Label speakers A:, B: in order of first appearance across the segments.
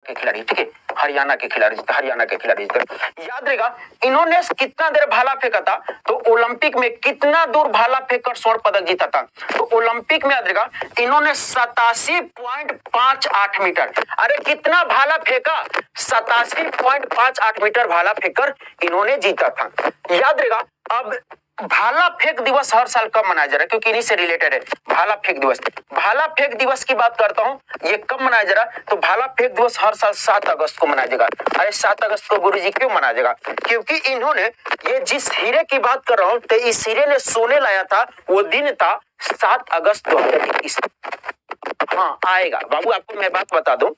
A: के खिलाड़ी, ठीक है, हरियाणा के खिलाड़ी जीते, हरियाणा के खिलाड़ी जीते। याद रहेगा इन्होंने कितना देर भाला फेंका था, तो ओलंपिक में कितना दूर भाला फेंककर स्वर्ण पदक जीता था, तो ओलंपिक में याद रहेगा इन्होंने 87.58 मीटर, अरे कितना भाला फेंका, 87.58 मीटर भाला फेंककर इन्होंने जीता था। याद रहेगा। अब भाला फेंक दिवस हर साल कब मनाया जा रहा है, क्योंकि इन्हीं से रिलेटेड है भाला फेंक दिवस। भाला फेंक दिवस की बात करता हूं, ये कब मनाया जा रहा है, तो भाला फेंक दिवस हर साल 7 अगस्त को मनाया जाएगा। अरे 7 अगस्त को गुरुजी क्यों मनाया जाएगा, क्योंकि इन्होंने ये जिस हीरे की बात कर रहा हूं, तो इस हीरे ने सोने लाया था, वो दिन था 7 अगस्त 2021। हाँ आएगा बाबू, आपको मैं बात बता दूं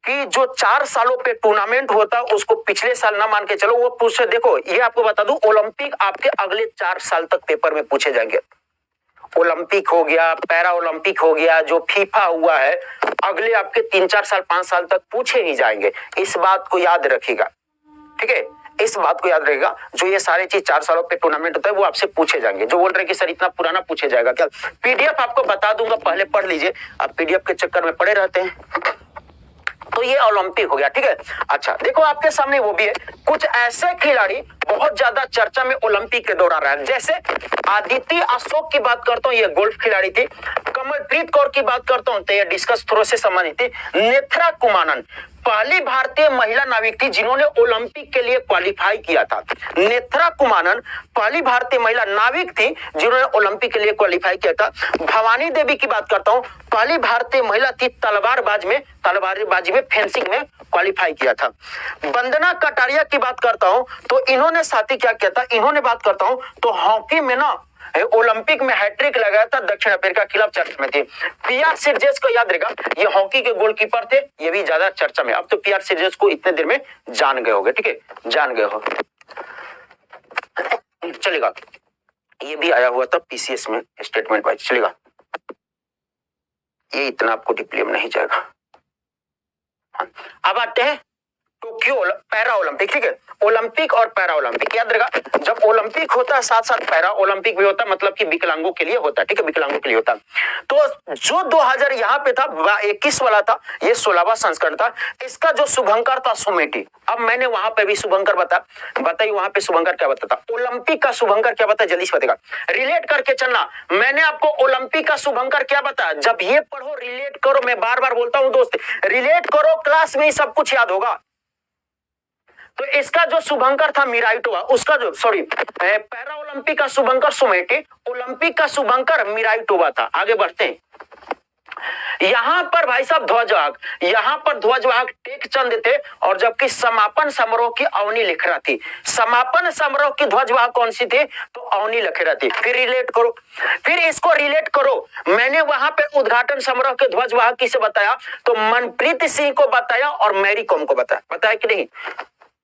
A: कि जो 4 सालों पे टूर्नामेंट होता है उसको पिछले साल ना मान के चलो, वो पूछे। देखो ये आपको बता दूं, ओलंपिक आपके अगले 4 साल तक पेपर में पूछे जाएंगे। ओलंपिक हो गया, पैरा ओलंपिक हो गया, जो फीफा हुआ है, अगले आपके 3-4 साल 5 साल तक पूछे ही जाएंगे। इस बात को याद रखिएगा, ठीक है, इस बात को याद रहेगा। जो ये सारे चीज 4 सालों पे टूर्नामेंट होता है वो आपसे पूछे जाएंगे। जो बोल रहे कि सर इतना पुराना पूछे जाएगा क्या, पीडीएफ आपको बता दूंगा, पहले पढ़ लीजिए। आप पीडीएफ के चक्कर में पड़े रहते हैं। तो ये ओलंपिक हो गया, ठीक है। अच्छा देखो आपके सामने वो भी है, कुछ ऐसे खिलाड़ी बहुत ज्यादा चर्चा में ओलंपिक के दौरान रहे, जैसे आदिति अशोक की बात करता हूं, ये गोल्फ खिलाड़ी थी। कमलप्रीत कौर की बात करता हूं, तो ये डिस्कस थ्रो से संबंधित थी। नेत्रा कुमानन पहली भारतीय महिला नाविक थी जिन्होंने ओलंपिक के लिए क्वालिफाई किया था। नेत्रा कुमानन पहली भारतीय महिला नाविक थी जिन्होंने ओलंपिक के लिए क्वालिफाई किया था। भवानी देवी की बात करता हूं, पहली भारतीय महिला थी तलवारबाजी में फेंसिंग में क्वालिफाई किया था। वंदना कटारिया की बात करता हूं, तो इन्होंने साथी क्या किया था, इन्होंने बात करता हूं तो हॉकी में ना ओलंपिक में हैट्रिक लगाया था, दक्षिण अफ्रीका के खिलाफ चर्चा में थी। पीआर सिरजेस को याद रहेगा, ये हॉकी के गोलकीपर थे, ये भी ज्यादा चर्चा में। अब तो पीआर सिरजेस को इतने देर में जान गए होंगे, ठीक है, जान गए हो, चलेगा। ये भी आया हुआ था पीसीएस में स्टेटमेंट वाइज, चलेगा। ये इतना आपको डीपली में नहीं जाएगा। अब आते हैं टोक्यो पैरा ओलंपिक, ठीक है। ओलंपिक और पैरा ओलंपिक याद रहेगा, जब ओलंपिक होता है साथ साथ पैरा ओलंपिक भी होता है, मतलब कि विकलांगों के लिए होता है, ठीक है, विकलांगों के लिए होता है। तो जो 2000 यहाँ पे था 21 वाला था, ये 16वां संस्करण था। इसका जो शुभंकर था सुमेटी। अब मैंने वहां पे भी शुभंकर बताइए वहां पे शुभंकर क्या बताता, ओलंपिक का शुभंकर क्या बताया, जल्दी से बताएगा, रिलेट करके चलना। मैंने आपको ओलंपिक का शुभंकर क्या बताया, जब ये पढ़ो रिलेट करो, मैं बार बार बोलता हूं दोस्त, रिलेट करो, क्लास में ही सब कुछ याद होगा। तो इसका जो शुभंकर था मिराइटोवा, उसका जो पैरा ओलंपिक का शुभंकर सुमेटी, ओलंपिक का शुभंकर मिराइटोवा था। आगे बढ़ते हैं, यहां पर भाई साहब ध्वजवाहक, यहां पर ध्वजवाहक टेकचंद थे, और जबकि समापन समारोह की अवनी लेखरा थी। समापन समारोह की ध्वजवाहक कौन सी थी, तो अवनी लेखरा थी। फिर रिलेट करो, फिर इसको रिलेट करो। मैंने वहां पे उद्घाटन समारोह के ध्वजवाहक किसे बताया, तो मनप्रीत सिंह को बताया और मैरी कॉम को बताया कि नहीं।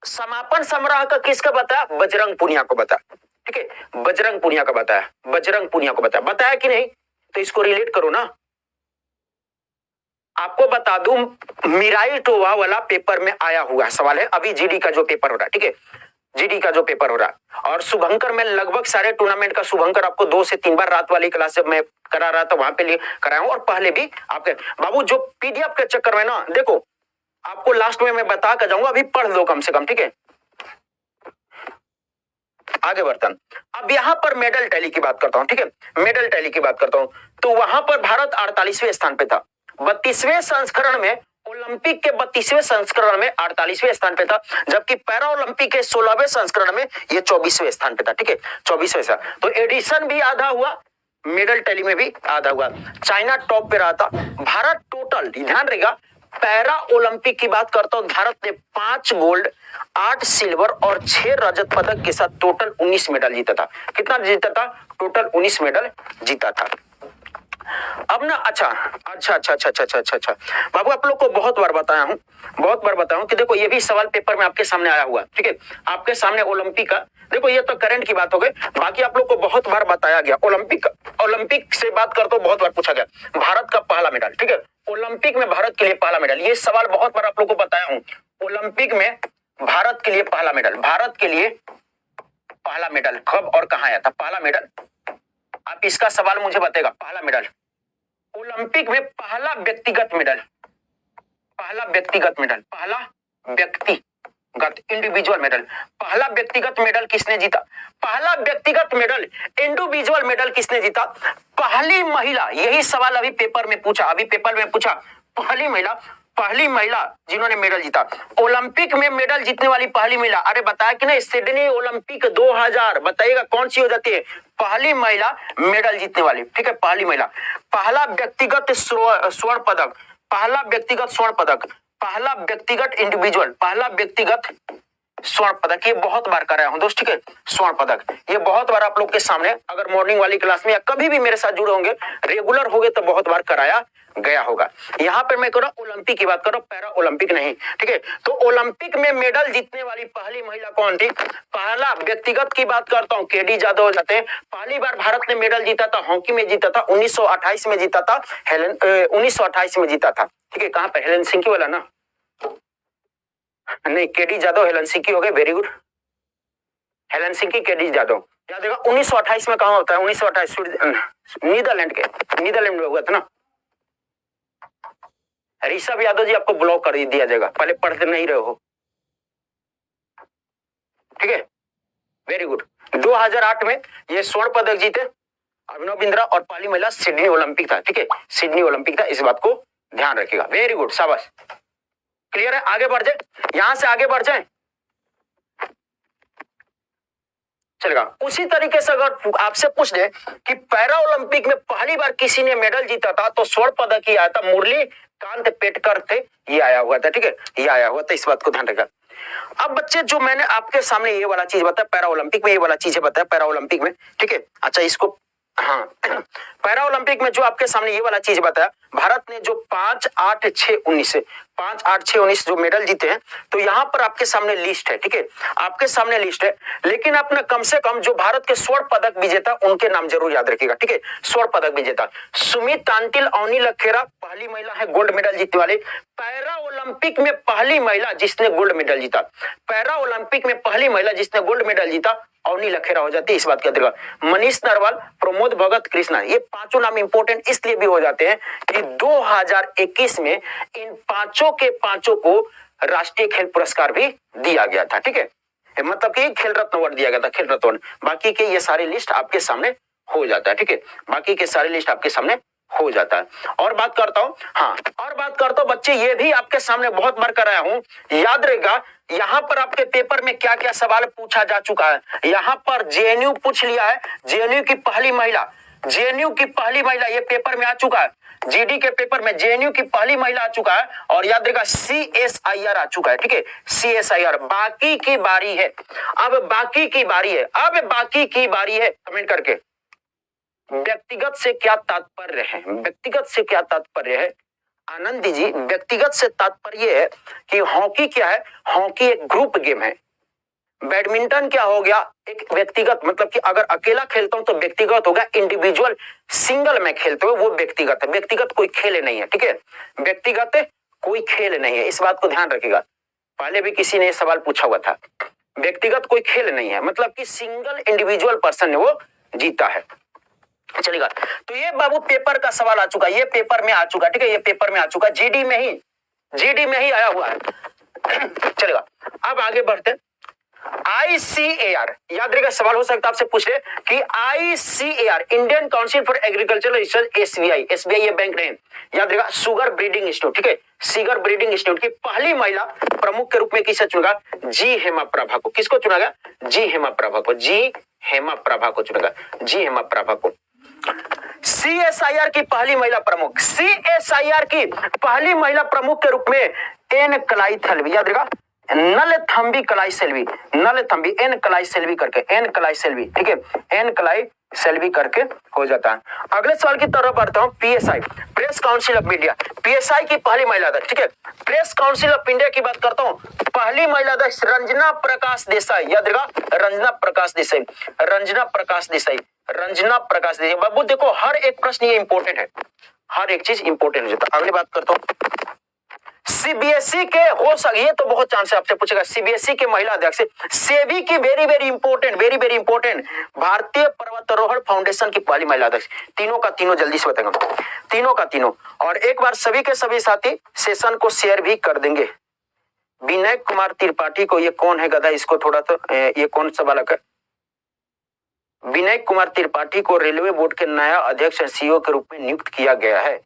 A: समापन समारोह का किसका बताया, बजरंग पुनिया को बताया, ठीक है, बजरंग पुनिया का बताया, बजरंग पुनिया को बताया कि नहीं। तो इसको रिलेट करो ना। आपको बता दूं मिराइटोवा वाला पेपर में आया हुआ सवाल है, अभी जीडी का जो पेपर हो रहा है, ठीक है, जीडी का जो पेपर हो रहा है। और शुभंकर में लगभग सारे टूर्नामेंट का शुभंकर आपको 2 से 3 बार रात वाली क्लास जब मैं करा रहा था वहां पे कराया हूं, और पहले भी आपके बाबू जो पीडीएफ के चक्कर में ना, देखो आपको लास्ट में मैं बता कर जाऊंगा, अभी पढ़ लो कम से कम, ठीक है। आगे बढ़ता हूं, अब यहां पर मेडल टैली की बात करता हूं, ठीक है, मेडल टैली की बात करता हूं, तो वहां पर भारत 48वें स्थान पे था। 32वें संस्करण में, ओलंपिक के 32वें संस्करण में 48वें स्थान पे था, जबकि पैरा ओलंपिक के 16वें संस्करण में ये 24वें स्थान पे था, ठीक है, 24वें स्थान। तो एडिशन भी आधा हुआ, मेडल टैली में भी आधा हुआ। चाइना टॉप पे रहा था, भारत टोटल ध्यान रहेगा, पैरा ओलंपिक की बात करता हूं, भारत ने 5 गोल्ड 8 सिल्वर और 6 रजत पदक के साथ टोटल 19 मेडल जीता था। कितना जीता था, टोटल 19 मेडल जीता था। अब ना अच्छा बाबू, आप लोग को बहुत बार बताया हूं कि देखो ये भी सवाल पेपर में आपके सामने आया हुआ, ठीक है, आपके सामने ओलंपिक का। देखो ये तो करंट की बात हो गई, बाकी आप लोग को बहुत बार बताया गया ओलंपिक से बात करते बहुत बार पूछा गया, भारत का पहला मेडल, ठीक है, ओलंपिक में भारत के लिए पहला मेडल, ये सवाल बहुत बार आप लोग को बताया हूं। ओलंपिक में भारत के लिए पहला मेडल, भारत के लिए पहला मेडल कब और कहां आया था, पहला मेडल। आप इसका सवाल मुझे बताएगा, पहला मेडल ओलंपिक में, पहला व्यक्तिगत मेडल, पहला व्यक्तिगत मेडल, पहला व्यक्तिगत इंडिविजुअल मेडल, पहला व्यक्तिगत मेडल किसने जीता? पहला व्यक्तिगत मेडल इंडिविजुअल मेडल किसने जीता? पहली महिला, यही सवाल अभी पेपर में पूछा, पहली महिला जिन्होंने मेडल जीता, ओलंपिक में मेडल जीतने वाली पहली महिला। अरे बताया कि नहीं, सिडनी ओलंपिक 2000, बताइएगा कौन सी हो जाती है पहली महिला मेडल जीतने वाली? ठीक है, पहली महिला। पहला व्यक्तिगत स्वर्ण पदक, पहला व्यक्तिगत स्वर्ण पदक, पहला व्यक्तिगत इंडिविजुअल, पहला व्यक्तिगत स्वर्ण पदक, ये बहुत बार कराया हूं दोस्त, ठीक है। स्वर्ण पदक ये बहुत बार आप लोग के सामने, अगर मॉर्निंग वाली क्लास में या कभी भी मेरे साथ जुड़े होंगे, रेगुलर होंगे, तो बहुत बार कराया गया होगा। यहाँ पर मैं कर रहा हूं ओलंपिक की बात कर रहा हूं, पैरा ओलंपिक नहीं, ठीक है। तो ओलंपिक में मेडल जीतने वाली पहली महिला कौन थी? पहला व्यक्तिगत की बात करता हूं, केडी जादव हो जाते हैं। पहली बार भारत ने मेडल जीता था, हॉकी में जीता था, 1928 में जीता था, 1928 में जीता था, ठीक है। कहां पर? हेलेंसिंकी वाला ना, नहीं, केडी जादव हेलेंसिंकी हो गए, वेरी गुड। हेलेंसिंकी, केडी जादव, याद रखा। 1928 में कहां होता है? 1928 नीदरलैंड में हुआ था ना। ऋषभ यादव जी आपको ब्लॉक कर दिया जाएगा, पहले पढ़ते नहीं रहे हो, ठीक है, वेरी गुड। 2008 में ये स्वर्ण पदक जीते अभिनव बिंद्रा, और पहली महिला सिडनी ओलंपिक था, ठीक है, सिडनी ओलंपिक था, इस बात को ध्यान रखिएगा, वेरी गुड, शाबाश। क्लियर है? आगे बढ़ जाए, यहां से आगे बढ़ जाए, चलेगा। उसी तरीके से अगर आपसे पूछ दे कि पैरा ओलंपिक में पहली बार किसी ने मेडल जीता था, तो स्वर्ण पदक ही आया था, मुरली कांत पेटकर थे, ये आया हुआ था, ठीक है, ये आया हुआ था, इस बात को ध्यान रखा। अब बच्चे, जो मैंने आपके सामने ये वाला चीज बताया पैरा ओलंपिक में, ये वाला चीज बताया पैरा ओलंपिक में, ठीक है। अच्छा, इसको, हाँ, पैरा ओलंपिक में जो आपके सामने ये वाला चीज बताया, भारत ने जो 5, 8, 6, 19 जो मेडल जीते हैं, तो यहाँ पर आपके सामने लिस्ट है, ठीक है, आपके सामने लिस्ट है। लेकिन आपने कम से कम जो भारत के स्वर्ण पदक विजेता, उनके नाम जरूर याद रखिएगा, ठीक है। स्वर्ण पदक विजेता सुमित तांटिल, अवनी लखेरा, पहली महिला है गोल्ड मेडल जीतने वाले। पैरा ओलंपिक में पहली महिला जिसने गोल्ड मेडल जीता, पैरा ओलंपिक में पहली महिला जिसने गोल्ड मेडल जीता, अवनी लखेरा हो जाती है, इस बात का ध्यान रखिएगा। मनीष नरवाल, प्रमोद भगत, कृष्णा, ये पांचों नाम इंपॉर्टेंट इसलिए भी हो जाते हैं कि 2021 में इन पांचों के पांचों को राष्ट्रीय खेल पुरस्कार भी दिया गया था, ठीक है, मतलब कि खेल रत्न अवार्ड दिया गया था, खेल रत्न। बाकी के ये सारे लिस्ट आपके सामने हो जाता है, ठीक है, बाकी के सारे लिस्ट आपके सामने हो जाता है। और बात करता हूं, हाँ, और बात करता हूं बच्चे, ये भी आपके सामने बहुत बार कराया हूं, याद रहेगा। यहां पर आपके पेपर में क्या क्या सवाल पूछा जा चुका है, यहां पर जेएनयू पूछ लिया है, जेएनयू की पहली महिला, जेएनयू की पहली महिला, ये पेपर में आ चुका है, जीडी के पेपर में जेएनयू की पहली महिला आ चुका है, और याद रहेगा सीएसआईआर आ चुका है, ठीक है, सीएसआईआर। बाकी की बारी है, अब बाकी की बारी है, अब बाकी की बारी है, कमेंट करके व्यक्तिगत से क्या तात्पर्य है, व्यक्तिगत से क्या तात्पर्य है? आनंद जी, व्यक्तिगत से तात्पर्य है कि हॉकी क्या है, हॉकी एक ग्रुप गेम है। बैडमिंटन क्या हो गया, एक व्यक्तिगत, मतलब कि अगर अकेला खेलता हूं तो व्यक्तिगत होगा, इंडिविजुअल सिंगल में खेलते हुए वो व्यक्तिगत है, व्यक्तिगत कोई खेल नहीं है, ठीक है, व्यक्तिगत कोई खेल नहीं है, इस बात को ध्यान रखिएगा। पहले भी किसी ने सवाल पूछा हुआ था, व्यक्तिगत कोई खेल नहीं है, मतलब कि सिंगल इंडिविजुअल पर्सन ने वो जीता है, चलेगा। तो ये बाबू पेपर का सवाल आ चुका, ये पेपर में आ चुका, ठीक है, ये पेपर में आ चुका, जीडी में ही आया हुआ है, चलेगा। अब आगे बढ़ते, आईसीएआर, याद रखिएगा, सवाल हो सकता है आपसे पूछ ले कि ICAR, Indian council for agricultural research, SBI, SBI ये बैंक नहीं, याद रखिएगा, शुगर ब्रीडिंग इंस्टीट्यूट, ठीक है, शुगर ब्रीडिंग इंस्टीट्यूट की पहली महिला प्रमुख के रूप में किसे चुना? जी हेमा प्रभा को। किसको चुना गया? जी हेमा प्रभा को, जी हेमा प्रभा को चुना गया, जी हेमा प्रभा को। सीएसआईआर की पहली महिला प्रमुख, सीएसआईआर की पहली महिला प्रमुख के रूप में एन कलाई थलवी, याद रखिएगा, नल थंबी कलाई सेल्वी, नल थंबी, एन कलाई सेल्वी करके, एन कलाई सेल्वी, ठीक है, एन कलाई सेल्वी करके हो जाता है। अगले सवाल की तरफ बढ़ता हूं, PSI, press council of India, PSI की पहली महिला अध्यक्ष, ठीक है, प्रेस काउंसिल ऑफ इंडिया की बात करता हूं, पहली महिला अध्यक्ष रंजना प्रकाश देसाई, याद रखिएगा, रंजना प्रकाश देसाई, रंजना प्रकाश देसाई, रंजना प्रकाश देसाई। बाबू देखो, हर एक प्रश्न ये इंपॉर्टेंट है, हर एक चीज इंपॉर्टेंट हो जाता है। अगली बात करता हूं, सीबीएसई के हो सके, ये तो बहुत चांस है आपसे पूछेगा, सीबीएसई के महिला अध्यक्ष, सेबी की वेरी वेरी इंपॉर्टेंट भारतीय पर्वतारोहण फाउंडेशन की पहली महिला अध्यक्ष। तीनों का तीनों जल्दी से बताएंगे, तीनों का तीनों। और एक बार सभी के सभी साथी सेशन को शेयर भी कर देंगे। विनय कुमार त्रिपाठी को, ये कौन है गधा, इसको थोड़ा तो ये कौन सा बालक है? विनय कुमार त्रिपाठी को रेलवे बोर्ड के नया अध्यक्ष सीईओ के रूप में नियुक्त किया गया है।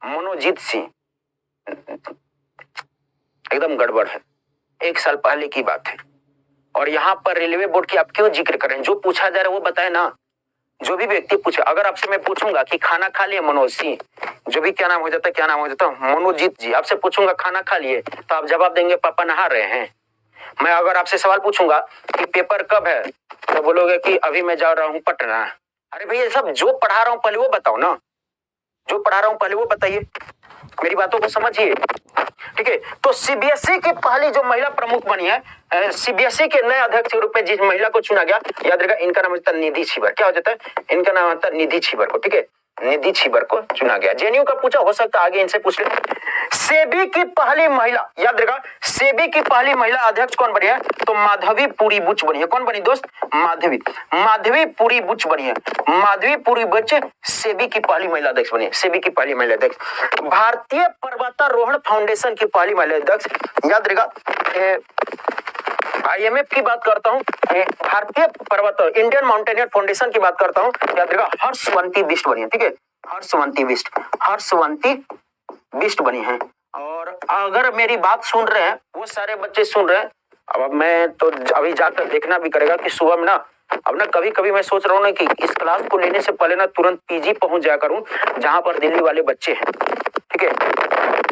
A: मनोजीत सिंह, एकदम गड़बड़ है, 1 साल पहले की बात है। और यहाँ पर रेलवे बोर्ड की आप क्यों जिक्र करें? जो पूछा जा रहा है वो बताए ना, जो भी व्यक्ति पूछे। अगर आपसे मैं पूछूंगा कि खाना खा लिए मनोज सिंह, जो भी क्या नाम हो जाता है, क्या नाम हो जाता है, मनोजीत जी, आपसे पूछूंगा खाना खा लिए, तो आप जवाब देंगे पापा नहा रहे हैं। मैं अगर आपसे सवाल पूछूंगा कि पेपर कब है, तो बोलोगे कि अभी मैं जा रहा हूँ पटना। अरे भैया सब जो पढ़ा रहा हूँ पहले वो बताओ ना, जो पढ़ा रहा हूँ पहले वो बताइए, मेरी बातों को समझिए। ठीक है, तो सीबीएसई की पहली जो महिला प्रमुख बनी है, सीबीएसई के नए अध्यक्ष के रूप में जिस महिला को चुना गया, याद रखा इनका नाम होता है निधि छिबर। क्या हो जाता है? इनका नाम होता है निधि छिबर को। ठीक है, निधि छिबर को चुना गया। जेएनयू का पूछा, हो सकता है आगे इनसे पूछ ले। सेबी की पहली महिला, याद रखा सेबी की पहली महिला अध्यक्ष कौन बनी है? तो माधवी पुरी बुच बनी है। कौन बनी दोस्त? माधवी पुरी बुच बनी है। माधवी पुरी बुच सेबी की पहली महिला अध्यक्ष बनी है। सेबी की पहली महिला अध्यक्ष। भारतीय पर्वतारोहण फाउंडेशन की पहली महिला अध्यक्ष, याद रखा आईएमएफ की बात करता हूँ, भारतीय पर्वत इंडियन माउंटेनियर फाउंडेशन की बात करता हूँ, याद रखा हर्षवंती बिष्ट बनी है। ठीक है, हर्षवंती बिष्ट बनी है। और अगर मेरी बात सुन रहे हैं, वो सारे बच्चे सुन रहे हैं, अब मैं तो अभी जाकर देखना भी करेगा कि सुबह में ना, अब ना कभी कभी मैं सोच रहा हूँ ना कि इस क्लास को लेने से पहले ना तुरंत पीजी पहुंच जाया करूं, जहां पर दिल्ली वाले बच्चे हैं। ठीक है,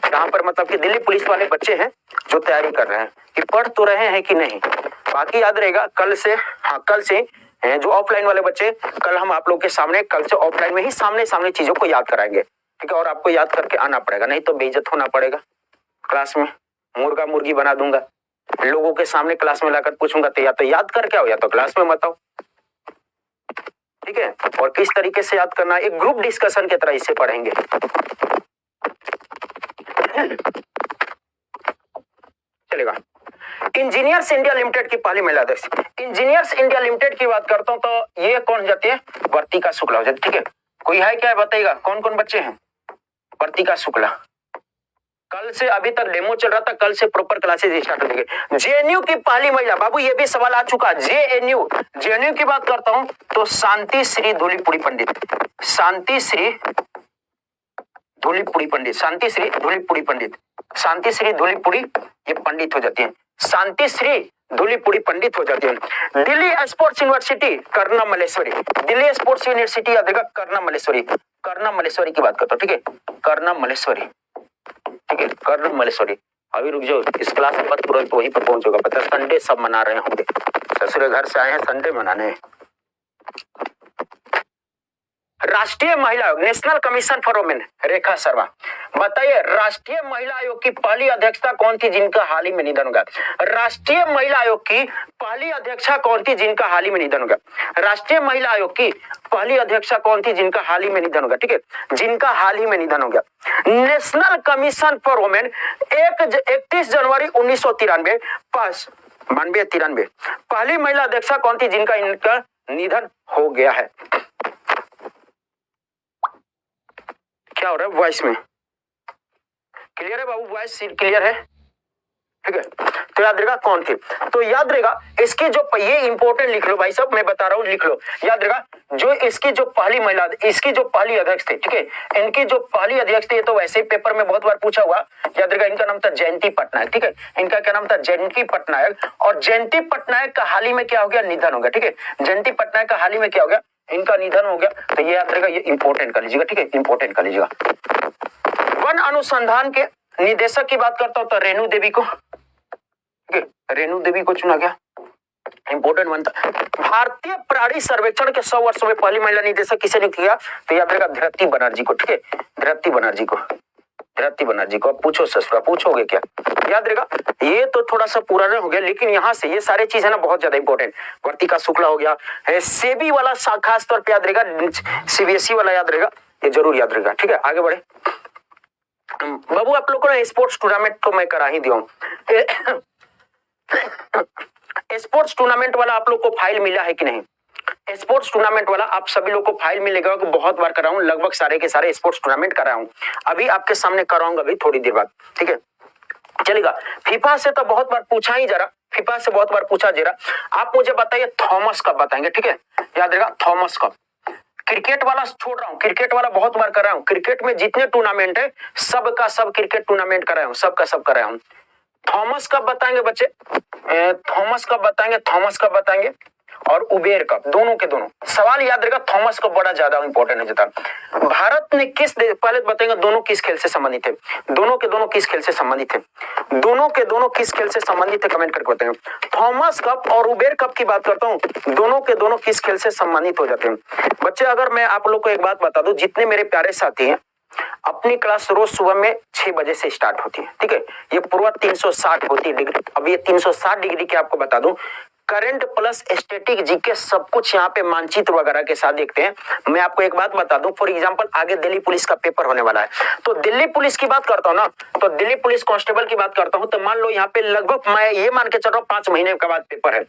A: जहां पर मतलब कि दिल्ली पुलिस वाले बच्चे हैं जो तैयारी कर रहे हैं, कि पढ़ तो रहे हैं कि नहीं। बाकी याद रहेगा कल से, हाँ कल से जो ऑफलाइन वाले बच्चे, कल हम आप लोग के सामने, कल से ऑफलाइन में ही सामने सामने चीजों को याद कराएंगे। ठीक है, और आपको याद करके आना पड़ेगा, नहीं तो बेइज्जत होना पड़ेगा क्लास में, मुर्गा मुर्गी बना दूंगा। लोगों के सामने क्लास में लाकर पूछूंगा तो या तो याद करके आओ या तो क्लास में मत आओ। ठीक है, और किस तरीके से याद करना, एक ग्रुप डिस्कशन की तरह इसे पढ़ेंगे। चलेगा। इंजीनियर्स इंडिया लिमिटेड की पहली महिला अध्यक्ष। इंजीनियर्स इंडिया लिमिटेड की बात करता हूं तो ये कौन जाती है? वर्तिका शुक्ला हो जाती है। ठीक है, कोई है क्या बताइएगा कौन कौन बच्चे हैं? वर्तिका शुक्ला। कल से, अभी तक डेमो चल रहा था, कल से प्रॉपर क्लासेस स्टार्ट हो जाएंगे। जेएनयू की पहली महिला, बाबू ये भी सवाल आ चुका। जेएनयू की बात करता हूं तो शांति श्री धूलीपुरी पंडित। शांति श्री धूलीपुरी ये पंडित हो जाती है। शांति श्री धूलीपुरी पंडित हो जाती है। Delhi sports university Karnam Malleswari. Delhi sports university Karnam Malleswari की बात करता हूँ। ठीक है, कर्णम मल्लेश्वरी। ठीक है, कर्णम मल्लेश्वरी। अभी रुक जाओ, इस क्लास के बाद तुरंत वहीं पर पहुंचोगा। पता है संडे सब मना रहे होंगे, ससुर घर से आए हैं संडे मनाने। राष्ट्रीय महिला आयोग, national commission for women, Rekha Sharma. बताइए राष्ट्रीय महिला आयोग की पहली अध्यक्षता कौन थी जिनका हाल ही में निधन हो गया? राष्ट्रीय महिला आयोग की पहली अध्यक्षा कौन थी जिनका हाल ही में निधन हो गया? राष्ट्रीय महिला आयोग की पहली अध्यक्षा कौन थी जिनका हाल ही में निधन हो गया? ठीक है, जिनका हाल ही में निधन हो गया। नेशनल कमीशन फॉर वुमेन 31 जनवरी 1993 पहली महिला अध्यक्षा कौन थी जिनका इनका निधन हो गया है? क्या हो रहा है वॉइस में? क्लियर है बाबू? वॉइस क्लियर है? ठीक है, तो याद रहेगा कौन थी। तो याद रहेगा इसकी जो, ये इंपॉर्टेंट लिख लो भाई साहब, मैं बता रहा हूं लिख लो। याद रहेगा जो इसकी जो पहली महिला, इसकी जो पहली अध्यक्ष थी, ठीक है, इनकी जो पहली अध्यक्ष थी, तो वैसे ही पेपर में बहुत बार पूछा हुआ। याद रहेगा इनका नाम था जयंती पटनायक। ठीक है, इनका क्या नाम था? जयंती पटनायक। और जयंती पटनायक का हाल ही में क्या हो गया? निधन हो गया। ठीक है, जयंती पटनायक का हाल ही में क्या हो गया? इनका निधन हो गया। तो ये याद रहेगा, ये इंपॉर्टेंट कर लीजिएगा। ठीक है, इंपॉर्टेंट कर लीजिएगा। वन अनुसंधान के निदेशक की बात करता हूं तो रेणु देवी को, रेणु देवी को चुना गया। इंपोर्टेंट बनता। भारतीय प्राणी सर्वेक्षण के 100 वर्षों में पहली महिला निदेशक किसे नियुक्त किया? तो याद रहेगा धृति बनर्जी को। ठीक है, धृति बनर्जी को। अब पूछो ससुरा, पूछोगे क्या? याद रहेगा, ये तो थोड़ा सा पुराना हो गया, लेकिन यहाँ से ये सारे चीज है ना बहुत ज्यादा इंपॉर्टेंट। वर्तिका शुक्ला हो गया, सेबी वाला खास तौर पे याद रहेगा, सीबीएसई वाला याद रहेगा, ये जरूर याद रहेगा। ठीक है, आगे बढ़े। बाबू आप लोगों ने स्पोर्ट्स टूर्नामेंट तो मैं करा ही दिया। स्पोर्ट्स टूर्नामेंट वाला आप लोग को फाइल मिला है कि नहीं? स्पोर्ट्स टूर्नामेंट वाला आप सभी लोग को फाइल मिलेगा कि बहुत बार कराऊं, लगभग सारे के सारे स्पोर्ट्स टूर्नामेंट कराऊं। अभी आपके सामने कराऊंगा अभी थोड़ी देर बाद, ठीक है, चलेगा। फीफा से तो बहुत बार पूछा ही जरा, फीफा से बहुत बार पूछा जरा, आप मुझे बताइए थॉमस कप बताएंगे, ठीक है, याद रहेगा थॉमस कप। क्रिकेट वाला छोड़ रहा हूं, क्रिकेट वाला बहुत बार कर रहा हूं, क्रिकेट में जितने टूर्नामेंट है सब का सब क्रिकेट टूर्नामेंट कराया हूं, सब का सब कराया हूं। थॉमस कप बताएंगे बच्चे, थॉमस कप बताएंगे, थॉमस कप बताएंगे और उबेर कप, दोनों के दोनों। सवाल याद रहेगा, थॉमस कप बड़ा ज्यादा इंपॉर्टेंट है जाता। भारत ने किस पहले बताएंगे दोनों किस खेल से संबंधित है, दोनों के दोनों किस खेल से संबंधित है, दोनों के दोनों किस खेल से संबंधित है, कमेंट करके बताएंगे। थॉमस कप और उबेर कप की बात करता हूं, दोनों के दोनों किस खेल से संबंधित हो जाते हैं बच्चे। अगर मैं आप लोग को एक बात बता दूं, जितने मेरे प्यारे साथी हैं, अपनी क्लास रोज सुबह में 6 बजे से स्टार्ट होती है, ठीक है, ये पूरा 360 होती है डिग्री। अब ये 360 डिग्री के आपको बता दूं, करंट प्लस स्टैटिक जीके सब कुछ यहाँ पे मानचित्र वगैरह के साथ देखते हैं। मैं आपको एक बात बता दूं, फॉर एग्जांपल आगे दिल्ली पुलिस का पेपर होने वाला है, तो दिल्ली पुलिस की बात करता हूं ना, तो दिल्ली पुलिस कांस्टेबल की बात करता हूं, तो मान लो यहाँ पे लगभग मैं ये मान के चल रहा हूँ 5 महीने के बाद पेपर है,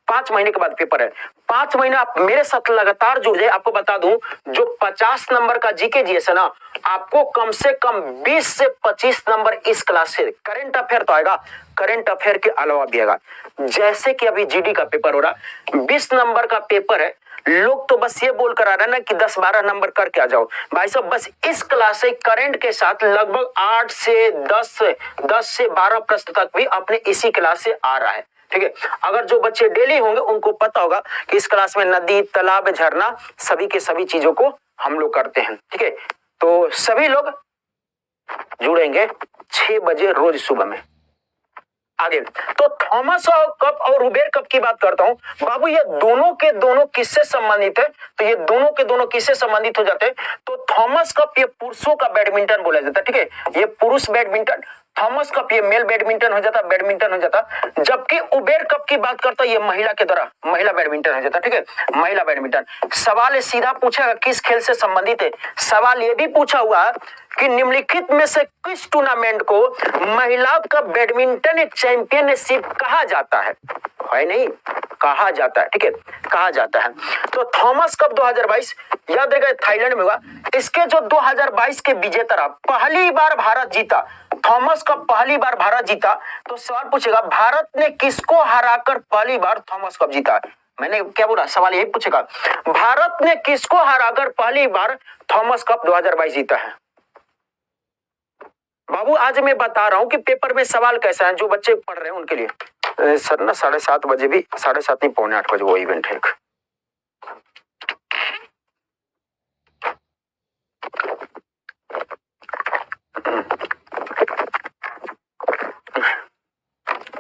A: 5 महीने के बाद पेपर है। 5 महीने आप मेरे साथ लगातार जुड़ जाए, आपको बता दूं जो 50 नंबर का जीके जीएस है ना, आपको कम से कम 20 से 25 नंबर इस क्लास से करंट अफेयर तो आएगा, करंट अफेयर के अलावा भी आएगा। जैसे कि अभी जीडी का पेपर हो रहा, 20 नंबर का पेपर है, लोग तो बस ये बोल कर आ रहे हैं ना कि 10-12 नंबर करके आ जाओ। भाई साहब बस इस क्लास से करंट के साथ लगभग 8 से 10 से 12 प्रश्न तक भी अपने इसी क्लास से आ रहा है, ठीक है। अगर जो बच्चे डेली होंगे उनको पता होगा कि इस क्लास में नदी तालाब झरना सभी के सभी चीजों को हम लोग करते हैं, ठीक है। तो सभी लोग जुड़ेंगे 6 बजे रोज सुबह में। आगे तो थॉमस कप और उबेर कप की बात करता हूं बाबू, ये दोनों के दोनों किससे संबंधित है, तो ये दोनों के दोनों किससे संबंधित हो जाते हैं, तो थॉमस कप ये पुरुषों का बैडमिंटन बोला जाता है, ठीक है, ये पुरुष बैडमिंटन। थॉमस कप ये मेल बैडमिंटन हो जाता, बैडमिंटन हो जाता। जबकि उबेर कप की बात करता ये महिला के द्वारा महिला बैडमिंटन हो जाता, ठीक है, महिला बैडमिंटन। सवाल सीधा पूछा किस खेल से संबंधित है, सवाल ये भी पूछा हुआ कि निम्नलिखित में से किस टूर्नामेंट को महिलाओं का बैडमिंटन चैंपियनशिप कहा जाता है नहीं, कहा जाता है, ठीक है, कहा जाता है। तो थॉमस कप 2022 याद रहेगा थाईलैंड में हुआ, इसके जो 2022 के विजेता रहा, पहली बार भारत जीता, थॉमस कप पहली बार भारत जीता। तो सवाल पूछेगा भारत ने किसको हराकर पहली बार थॉमस कप जीता, मैंने क्या बोला, सवाल यही पूछेगा भारत ने किसको हराकर पहली बार थॉमस कप 2022 जीता है। बाबू आज मैं बता रहा हूं कि पेपर में सवाल कैसा है, जो बच्चे पढ़ रहे हैं उनके लिए। सर ना 7:30 बजे भी, 7:30 नहीं 7:45 बजे वो इवेंट है एक।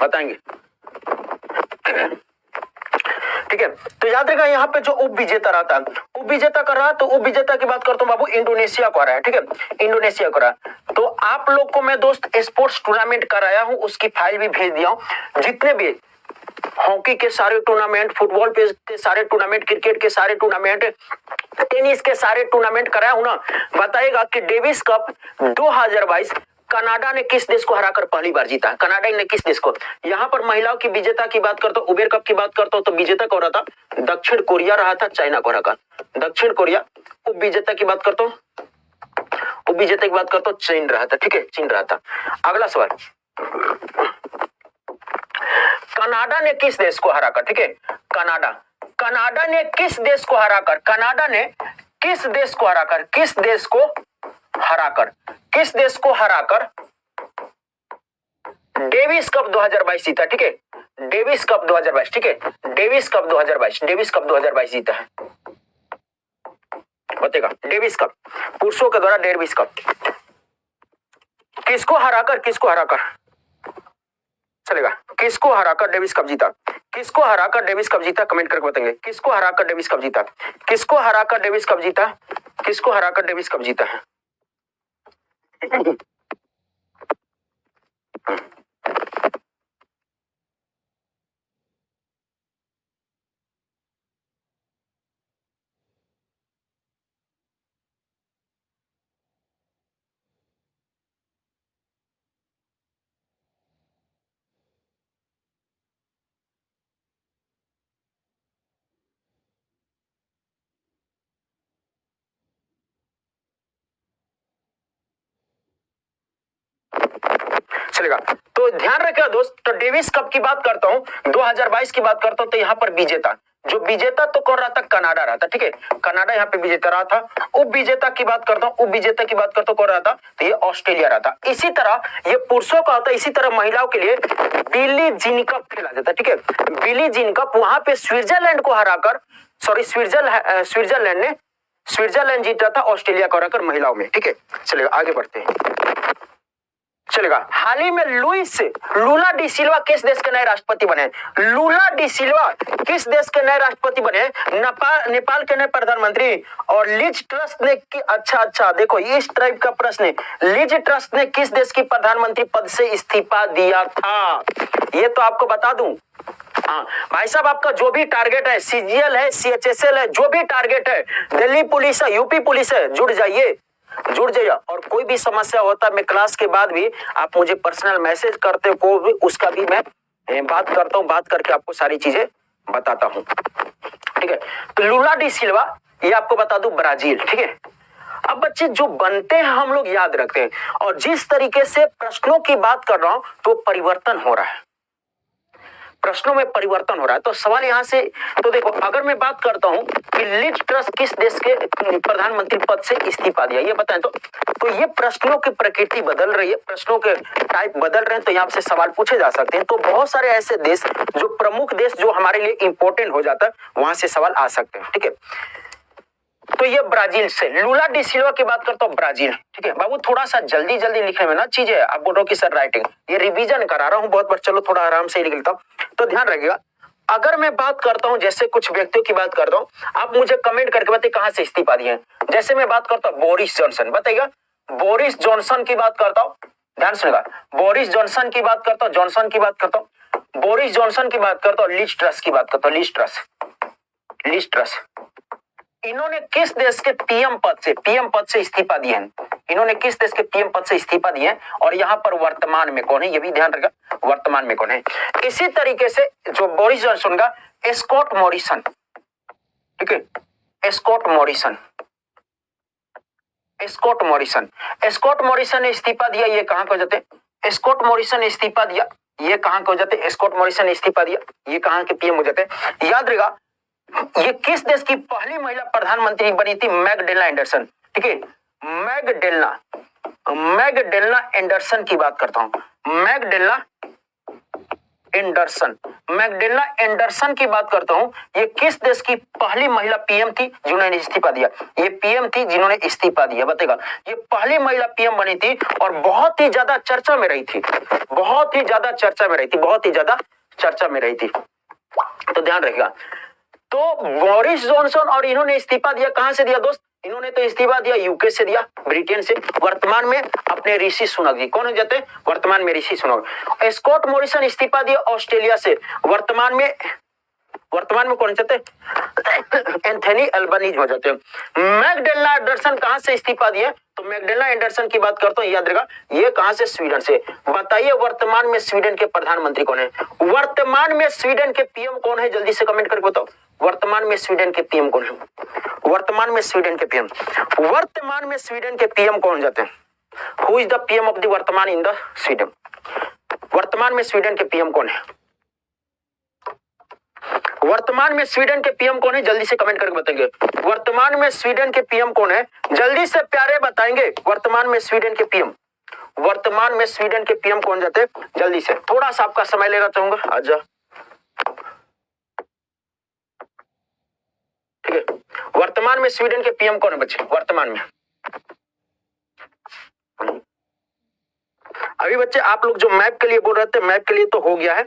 A: बताएंगे, ठीक है। तो याद रखा यहाँ पे जो उप विजेता रहता है, उप विजेता कर रहा, तो उप विजेता की बात करता हूँ बाबू, इंडोनेशिया को आ रहा है, ठीक है, इंडोनेशिया को रहा। तो आप लोग को मैं दोस्त स्पोर्ट्स टूर्नामेंट कराया हूं, उसकी फाइल भी भेज दिया हूं, जितने भी हॉकी के सारे टूर्नामेंट, फुटबॉल के सारे टूर्नामेंट, क्रिकेट के सारे टूर्नामेंट, टेनिस के सारे टूर्नामेंट कराया हूं ना। बताइएगा कि डेविस कप 2022 कनाडा ने किस देश को हराकर पहली बार जीता, कनाडा ने किस देश को। यहां पर महिलाओं की विजेता की बात करता हूं, उबेर कप की बात करता हूं, तो विजेता कौन रहा था, दक्षिण कोरिया रहा था, चाइना को हराकर, दक्षिण कोरिया। उप विजेता की बात करता हूं, उप विजेता की बात करता हूं, चीन रहा था, ठीक है, चीन रहा था। अगला सवाल, कनाडा ने किस देश को हराकर, ठीक है, कनाडा, कनाडा ने किस देश को हराकर, कनाडा ने किस देश को हराकर, किस देश को हराकर, किस देश को हराकर डेविस कप 2022 जीता, ठीक है, डेविस कप 2022, ठीक है, डेविस कप 2022, डेविस कप 2022 जीता है। बताएगा डेविस कप, पुरुषों के द्वारा डेविस कप किसको हराकर, किसको हराकर चलेगा, किसको हराकर डेविस कप जीता, किसको हराकर डेविस कप जीता, कमेंट करके बताएंगे किसको हराकर डेविस कप जीता, किसको हराकर डेविस कप जीता, किसको हराकर डेविस कप जीता है। चलेगा। तो ध्यान रखिएगा दोस्त, तो डेविस कप की बात करता हूं, 2022 की बात करता हूं, तो यहां पर विजेता, जो विजेता तो कौन रहा था, कनाडा रहा था, ठीक है, कनाडा यहाँ पे विजेता रहा था। उप विजेता की बात करता हूं, उप विजेता की बात करता हूं, कौन रहा था, तो ये ऑस्ट्रेलिया रहा था। इसी तरह ये पुरुषों का होता है, इसी तरह महिलाओं के लिए बिली जीन कप खेला जाता है, ठीक है, बिली जीन कप, वहां पे स्विट्जरलैंड को हराकर, सॉरी स्विट्जरलैंड जीता था ऑस्ट्रेलिया को हराकर महिलाओं में, ठीक है। चलेगा, आगे बढ़ते हैं। चलेगा, हाल ही में लूला डी सिल्वा किस देश के नए राष्ट्रपति बने? लूला डी सिल्वा किस देश के नए राष्ट्रपति बने? नेपाल के नए प्रधानमंत्री। और लिज ट्रस ने अच्छा देखो, इस टाइप का प्रश्न है, लिज ट्रस ने किस देश की प्रधानमंत्री पद से इस्तीफा दिया था? ये तो आपको बता दूं। हाँ भाई साहब, आपका जो भी टारगेट है, सीजीएल है, सीएचएसएल है, जो भी टारगेट है, दिल्ली पुलिस है, यूपी पुलिस है, जुड़ जाइए। और कोई भी समस्या होता है, मैं क्लास के बाद भी आप मुझे पर्सनल मैसेज करते हो, भी उसका भी मैं बात करता हूं, बात करके आपको सारी चीजें बताता हूं, ठीक है। तो लूला डी सिल्वा, ये आपको बता दूं, ब्राजील, ठीक है। अब बच्चे जो बनते हैं हम लोग याद रखते हैं, और जिस तरीके से प्रश्नों की बात कर रहा हूं, तो परिवर्तन हो रहा है, प्रश्नों में परिवर्तन हो रहा है। तो सवाल यहां से, तो देखो, अगर मैं बात करता हूं कि लिज ट्रस किस देश के प्रधानमंत्री पद से इस्तीफा दिया, ये बताएं तो ये प्रश्नों की प्रकृति बदल रही है, प्रश्नों के टाइप बदल रहे हैं, तो यहाँ से सवाल पूछे जा सकते हैं। तो बहुत सारे ऐसे देश, जो प्रमुख देश जो हमारे लिए इंपॉर्टेंट हो जाता है, वहां से सवाल आ सकते हैं, ठीक है। तो ये ब्राजील से लूला डी सिल्वा की बात करता हूं, ब्राजील, ठीक है। बाबू थोड़ा सा जल्दी लिखने में ना चीजें, आप बोल रहे हो कि सर राइटिंग, ये रिवीजन करा रहा हूं बहुत बार, चलो थोड़ा आराम से ही लिखता हूं। तो ध्यान रखिएगा, अगर मैं बात करता हूं, जैसे कुछ व्यक्तियों की बात करता हूं, आप मुझे कमेंट करके बताइए कहां से इस्तीफा दिए हैं। जैसे मैं बात करता हूं बोरिस जॉनसन, बताइएगा, बोरिस जॉनसन की बात करता हूं, ध्यान सुनेगा, बोरिस जॉनसन की बात करता हूं, बोरिस जॉनसन की बात करता हूं, लिज ट्रस की बात करता हूं, लिज ट्रस, इन्होंने किस देश के पीएम पद से इस्तीफा दिए हैं? इन्होंने किस देश के पीएम पद से इस्तीफा दिए हैं? और यहाँ पर वर्तमान में कौन है, ये भी ध्यान रखा, वर्तमान में कौन है। इसी तरीके से जो बोरिस जॉनसन का, स्कॉट मॉरिसन, ठीक है, स्कॉट मॉरिसन ने इस्तीफा दिया, ये कहां को जाते? स्कॉट मॉरिसन ने इस्तीफा दिया, ये कहां को जाते? स्कॉट मॉरिसन ने इस्तीफा दिया, ये कहां के पीएम हो जाते? याद रहेगा, ये किस देश की पहली महिला प्रधानमंत्री बनी थी? मैगडेला एंडरसन, ठीक है, मैगडेला एंडरसन की बात करता हूं, मैगडेला एंडरसन की बात करता हूं। ये किस देश की पहली महिला पीएम थी जिन्होंने इस्तीफा दिया? ये पीएम थी जिन्होंने इस्तीफा दिया, बताएगा, ये पहली महिला पीएम बनी थी और बहुत ही ज्यादा चर्चा में रही थी, बहुत ही ज्यादा चर्चा में रही थी। तो ध्यान रखिएगा, तो बोरिस जॉनसन और इन्होंने इस्तीफा दिया, कहां से दिया दोस्त? इन्होंने तो इस्तीफा दिया यूके से दिया, ब्रिटेन से। वर्तमान में अपने ऋषि सुनक जी, कौन हो जाते हैं वर्तमान में? ऋषि सुनक। स्कॉट मॉरिसन इस्तीफा दिया ऑस्ट्रेलिया से, वर्तमान में कौन जाते हैं? एंथनी अल्बनीज हो जाते हैं। मैगडेला एंडरसन कहां से इस्तीफा दिया? तो मैगडेला एंडरसन की बात करता हूं, याद रखा, ये कहां से? स्वीडन से। बताइए वर्तमान में स्वीडन के प्रधानमंत्री कौन है? वर्तमान में स्वीडन के पीएम कौन है? जल्दी से कमेंट करके बताओ, वर्तमान में स्वीडन के पीएम कौन है? वर्तमान में स्वीडन के पीएम कौन जाते हैं? Who is the PM of the वर्तमान इन द स्वीडन? वर्तमान में स्वीडन के पीएम कौन है? वर्तमान में स्वीडन के पीएम कौन है? जल्दी से कमेंट करके बताएंगे, वर्तमान में स्वीडन के पीएम कौन है? जल्दी से प्यारे बताएंगे, वर्तमान में स्वीडन के पीएम कौन जाते हैं? जल्दी से, थोड़ा सा आपका समय लेना चाहूंगा, आजा, ठीक है। वर्तमान में स्वीडन के पीएम कौन है बच्चे? वर्तमान में अभी बच्चे आप लोग जो मैप के लिए बोल रहे थे, मैप के लिए तो हो गया है,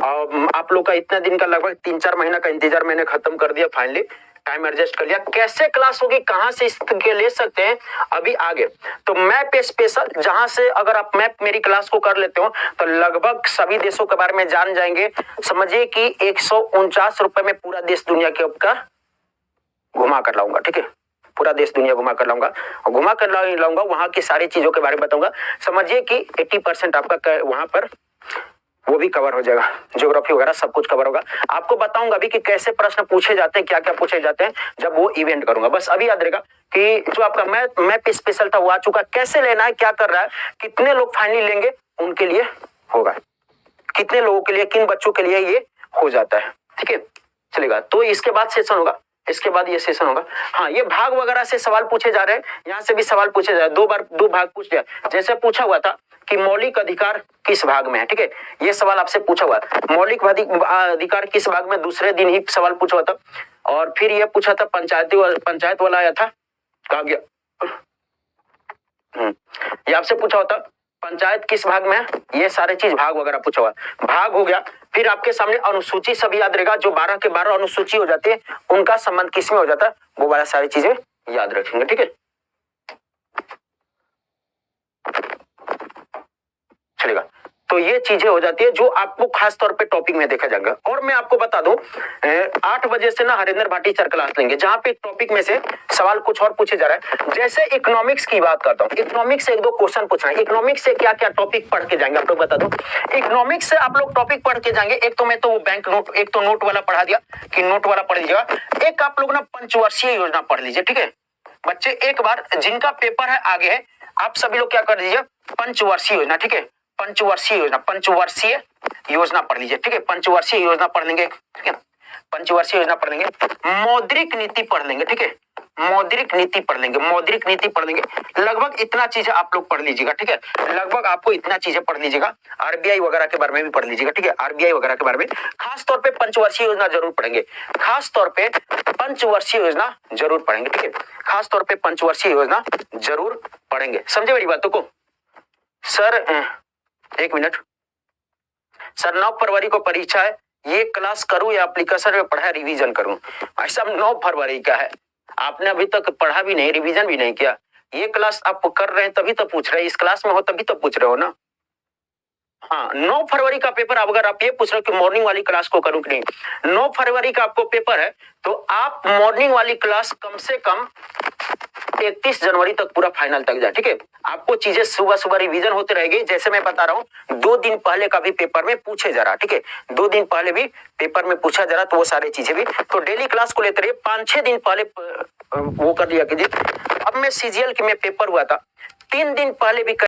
A: और आप लोग का इतना दिन का लगभग 3-4 महीना का इंतजार मैंने खत्म कर दिया, फाइनली टाइम एडजस्ट कर लिया। कैसे क्लास होगी, कहां से इसके ले सकते हैं अभी आगे, तो मैप स्पेशल, जहां से अगर आप मैप मेरी क्लास को कर लेते हो तो लगभग सभी देशों के बारे में जान जाएंगे। समझिए कि 149 रुपए में पूरा देश दुनिया के आपका घुमा कर लाऊंगा, ठीक है, पूरा देश दुनिया घुमा कर लाऊंगा, वहां की सारी चीजों के बारे में बताऊंगा। समझिए कि 80% आपका वहां पर वो भी कवर हो जाएगा, ज्योग्राफी वगैरह सब कुछ कवर होगा। आपको बताऊंगा अभी कि कैसे प्रश्न पूछे जाते हैं, क्या क्या पूछे जाते हैं, जब वो इवेंट करूंगा। बस अभी याद रहेगा कि जो आपका मैप स्पेशल था वो आ चुका, कैसे लेना है, क्या कर रहा है, कितने लोग फाइनली लेंगे, उनके लिए होगा, कितने लोगों के लिए, किन बच्चों के लिए ये हो जाता है। ठीक है, चलेगा। तो इसके बाद सेशन होगा, इसके बाद ये सेशन होगा। हाँ, ये भाग वगैरह से सवाल पूछे जा रहे हैं, यहाँ से भी सवाल पूछे जा रहे हैं, दो भाग पूछ लिया। जैसे पूछा हुआ था कि मौलिक अधिकार किस भाग में है, ठीक है, ये सवाल आपसे पूछा हुआ था, मौलिक अधिकार किस भाग में, दूसरे दिन ही सवाल पूछा हुआ था। और फिर ये पूछा था पंचायत वाला आया था, कहा गया, ये आपसे पूछा होता पंचायत किस भाग में है, ये सारे चीज भाग वगैरह पूछा हुआ, भाग हो गया। फिर आपके सामने अनुसूची सभी याद रहेगा, जो 12 के 12 अनुसूची हो जाती है, उनका संबंध किस में हो जाता है, वो वाला सारी चीजें याद रखेंगे। ठीक है, चलेगा। तो ये चीजें हो जाती है जो आपको खास तौर पे टॉपिक में देखा जाएगा। और मैं आपको बता दूं 8 बजे से ना हरेंद्र भाटी सर क्लास लेंगे, जहां पे टॉपिक में से सवाल कुछ और पूछे जा रहा है। जैसे इकोनॉमिक्स की बात करता हूं, इकोनॉमिक्स से 1-2 क्वेश्चन पूछना है, इकोनॉमिक्स से क्या क्या टॉपिक पढ़ के जाएंगे आप लोग बता दो। इकोनॉमिक्स से आप लोग टॉपिक पढ़ के जाएंगे, एक तो मैं तो बैंक नोट, एक तो नोट वाला पढ़ा दिया कि नोट वाला पढ़ लीजिएगा, एक आप लोग ना पंचवर्षीय योजना पढ़ लीजिए। ठीक है बच्चे, एक बार जिनका पेपर है आगे है, आप सभी लोग क्या कर दीजिए, पंचवर्षीय योजना, ठीक है, पंचवर्षीय योजना पढ़ लीजिए। ठीक है, पंचवर्षीय योजना पढ़ लेंगे, ठीक है, पंचवर्षीय योजना पढ़ लेंगे, मौद्रिक नीति पढ़ लेंगे। ठीक है, मौद्रिक नीति पढ़ लेंगे, मौद्रिक नीति पढ़ लेंगे, लगभग इतना चीजें आप लोग पढ़ लीजिएगा। ठीक है, लगभग आपको इतना चीजें पढ़ लीजिएगा। आरबीआई वगैरह के बारे में भी पढ़ लीजिएगा। ठीक है, आरबीआई वगैरह के बारे में खास तौर पे पंचवर्षीय योजना जरूर पढ़ेंगे, खास तौर पे पंचवर्षीय योजना जरूर पढ़ेंगे। ठीक है, खास तौर पे पंचवर्षीय योजना जरूर पढ़ेंगे। समझे मेरी बातों को? सर 1 मिनट सर, 9 फरवरी को परीक्षा है, ये क्लास करूं या एप्लीकेशन में पढ़ा रिवीजन करूं? ऐसा 9 फरवरी का है, आपने अभी तक पढ़ा भी नहीं, रिवीजन भी नहीं किया, ये क्लास आप कर रहे हैं तभी तो पूछ रहे हैं, इस क्लास में हो तभी तो पूछ रहे हो ना। हाँ, 9 फरवरी का पेपर, अगर आप ये पूछ रहे हो कि मॉर्निंग वाली क्लास को करूं कि नहीं, 9 फरवरी का आपको पेपर है, तो आप मॉर्निंग वाली क्लास कम से कम 31 जनवरी तक पूरा फाइनल तक जाए। ठीक है, आपको चीजें सुबह सुबह रिवीजन होते रहेगी, जैसे मैं बता रहा हूँ 2 दिन पहले का भी पेपर में पूछे जा रहा। ठीक है, 2 दिन पहले भी पेपर में पूछा जा रहा, तो वो सारी चीजें भी, तो डेली क्लास को लेते रहिए। 5-6 दिन पहले वो कर लिया कीजिए। अब मैं सीजीएल के में पेपर हुआ था, 3 दिन पहले भी